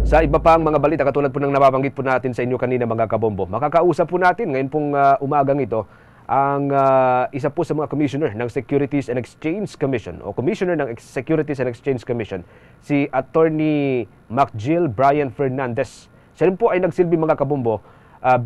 Sa iba pang mga balita, katulad po ng nababanggit po natin sa inyo kanina mga kabombo, makakausap po natin ngayon pong umagang ito ang isa po sa mga commissioner ng Securities and Exchange Commission o commissioner ng Securities and Exchange Commission, si Attorney MacGill Brian Fernandez. Siya rin po ay nagsilbi mga kabombo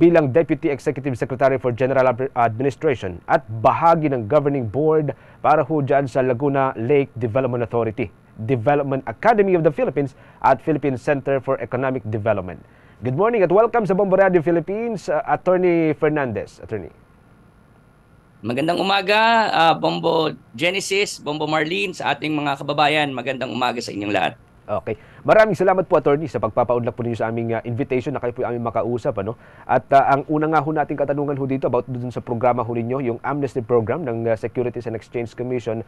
bilang Deputy Executive Secretary for General Administration at bahagi ng Governing Board para ho dyan sa Laguna Lake Development Authority, Development Academy of the Philippines at Philippine Center for Economic Development. Good morning at welcome sa Bombo Radio Philippines, Attorney Fernandez. Attorney. Magandang umaga, Bombo Genesis, Bombo Marlene, sa ating mga kababayan. Magandang umaga sa inyong lahat. Okay. Maraming salamat po, Attorney, sa pagpapaunlak po ninyo sa aming invitation na kayo po aming makausap. Ano? At ang una nga ho nating katanungan ho dito about dun sa programa ho ninyo, yung amnesty program ng Securities and Exchange Commission.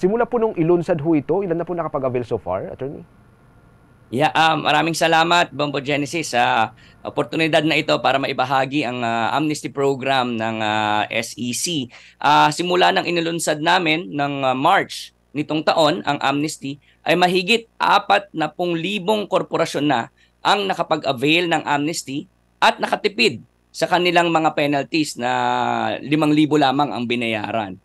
Simula po nung ilunsad ho ito, ilan na po nakapag-avail so far, Attorney? Yeah, maraming salamat, Bombo Genesis, sa oportunidad na ito para maibahagi ang amnesty program ng SEC. Simula ng inilunsad namin ng March nitong taon, ang amnesty, ay mahigit 40,000 korporasyon na ang nakapag-avail ng amnesty at nakatipid sa kanilang mga penalties na 5,000 lamang ang binayaran.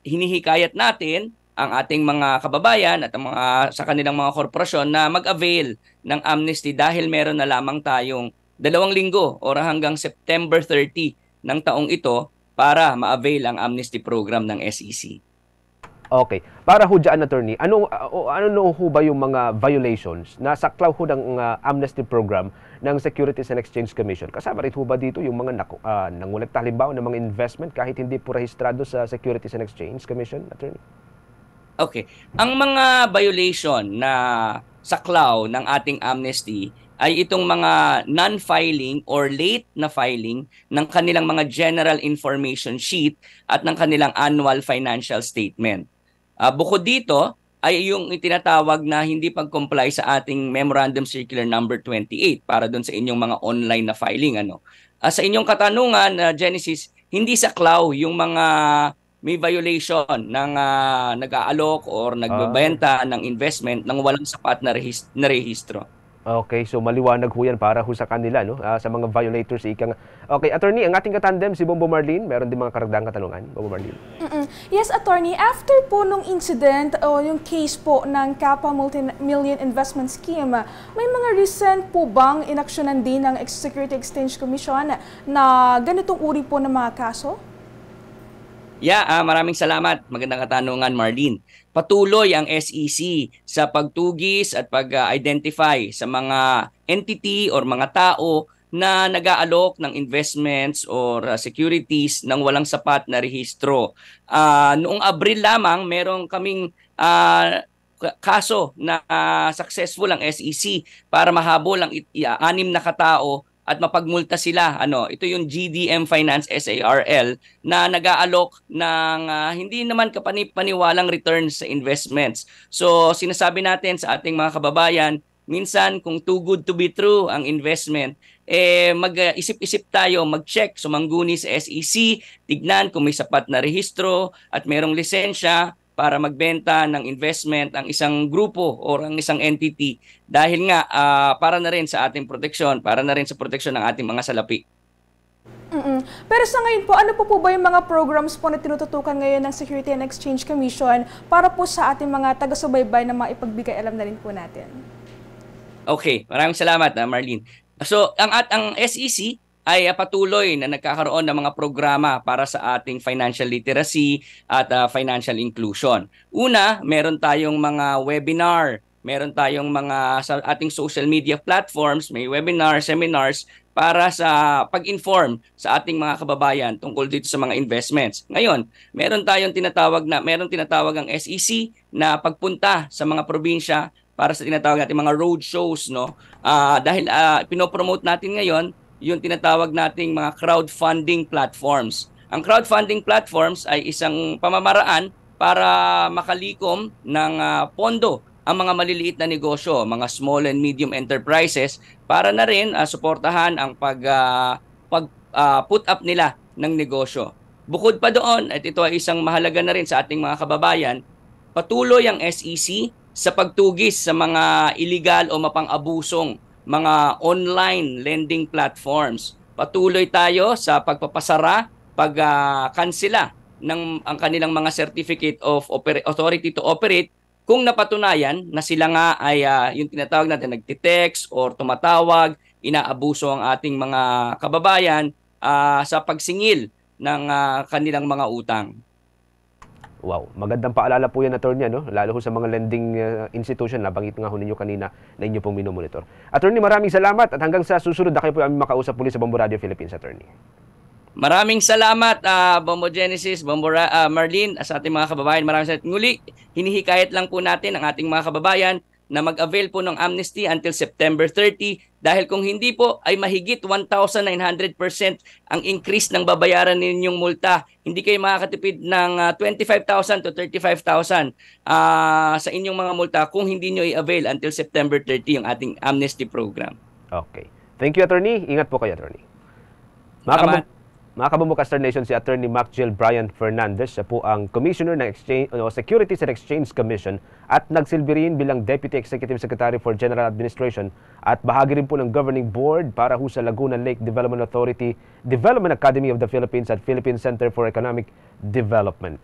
Hinihikayat natin ang ating mga kababayan at ang sa kanilang mga korporasyon na mag-avail ng amnesty dahil meron na lamang tayong 2 linggo o hanggang September 30 ng taong ito para ma-avail ang amnesty program ng SEC. Okay. Para ho dyan, Attorney, ano ho ba yung mga violations na saklaw ho ng amnesty program ng Securities and Exchange Commission? Kasama rin ho ba dito yung mga nangolekta halimbawa ng mga investment kahit hindi po rehistrado sa Securities and Exchange Commission, Attorney? Okay. Ang mga violation na saklaw ng ating amnesty ay itong mga non-filing or late na filing ng kanilang mga general information sheet at ng kanilang annual financial statement. Bukod dito ay yung itinatawag na hindi pag-comply sa ating Memorandum Circular number 28 para doon sa inyong mga online na filing. Sa inyong katanungan, Genesis, hindi saklaw yung mga may violation ng nag-aalok or nagbebenta ng investment ng walang sapat na rehistro. Okay, so maliwanag ho yan para ho sa kanila, no? Sa mga violators. Okay, Attorney, ang ating katandem, si Bombo Marlene, meron din mga karagdagang katanungan. Bombo Marlene. Yes, Attorney, after po nung incident o yung case po ng Kappa Multi-Million Investment Scheme, may mga recent po bang inaksyonan din ng Securities Exchange Commission na ganitong uri po ng mga kaso? Yeah, maraming salamat. Magandang katanungan, Marlene. Patuloy ang SEC sa pagtugis at pag-identify sa mga entity or mga tao na nag-aalok ng investments or securities ng walang sapat na rehistro. Noong Abril lamang, meron kaming kaso na successful ang SEC para mahabol ang 6 na katao at mapagmulta sila. Ito yung GDM Finance SARL na nag-aalok ng hindi naman kapani-paniwalang returns sa investments. So sinasabi natin sa ating mga kababayan, minsan kung too good to be true ang investment, mag-isip-isip tayo, mag-check, sumangguni sa SEC, tignan kung may sapat na rehistro at merong lisensya para magbenta ng investment ang isang grupo o ang isang entity dahil nga para na rin sa ating proteksyon, para na rin sa proteksyon ng ating mga salapi. Pero sa ngayon po, ano po ba yung mga programs po na tinututukan ngayon ng Securities and Exchange Commission para po sa ating mga taga-subaybay na maipagbigay alam na rin po natin? Okay, maraming salamat, Marlene. So, ang SEC ay patuloy na nagkakaroon ng mga programa para sa ating financial literacy at financial inclusion. Una, meron tayong mga webinar, meron tayong mga sa ating social media platforms, may webinar, seminars para sa pag-inform sa ating mga kababayan tungkol dito sa mga investments. Ngayon, meron tinatawag ang SEC na pagpunta sa mga probinsya para sa tinatawag natin mga road shows, no? Dahil pinopromote natin ngayon yung tinatawag nating mga crowdfunding platforms. Ang crowdfunding platforms ay isang pamamaraan para makalikom ng pondo ang mga maliliit na negosyo, mga small and medium enterprises, para na rin suportahan ang put up nila ng negosyo. Bukod pa doon, at ito ay isang mahalaga na rin sa ating mga kababayan, patuloy ang SEC sa pagtugis sa mga illegal o mapang-abusong mga online lending platforms. Patuloy tayo sa pagpapasara, pagkansela ng ang kanilang mga certificate of authority to operate kung napatunayan na sila nga ay yung tinatawag natin nagtitext or tumatawag, inaabuso ang ating mga kababayan sa pagsingil ng kanilang mga utang. Wow, magandang paalala po yan, Attorney, no? Lalo ho sa mga lending institution, nabanggit nga ho ninyo kanina na inyo pong minomonitor. Attorney, maraming salamat at hanggang sa susunod na kayo po aming makausap muli sa Bombo Radio Philippines, Attorney. Maraming salamat, Bombo Genesis, Bombo Marlene, sa ating mga kababayan. Maraming salamat. Nguli, hinihikayat lang po natin ang ating mga kababayan na mag-avail po ng amnesty until September 30 dahil kung hindi po ay mahigit 1,900% ang increase ng babayaran ninyong multa. Hindi kayo makakatipid ng 25,000 to 35,000 sa inyong mga multa kung hindi nyo i-avail until September 30 yung ating amnesty program. Okay. Thank you, Attorney. Ingat po kayo, Attorney. Mga kabumbukas Star Nation, si Attorney Macjel Brian Fernandez, siya po ang Commissioner ng Securities and Exchange Commission at nagsilbi rin bilang Deputy Executive Secretary for General Administration at bahagi rin po ng Governing Board para ho sa Laguna Lake Development Authority, Development Academy of the Philippines at Philippine Center for Economic Development.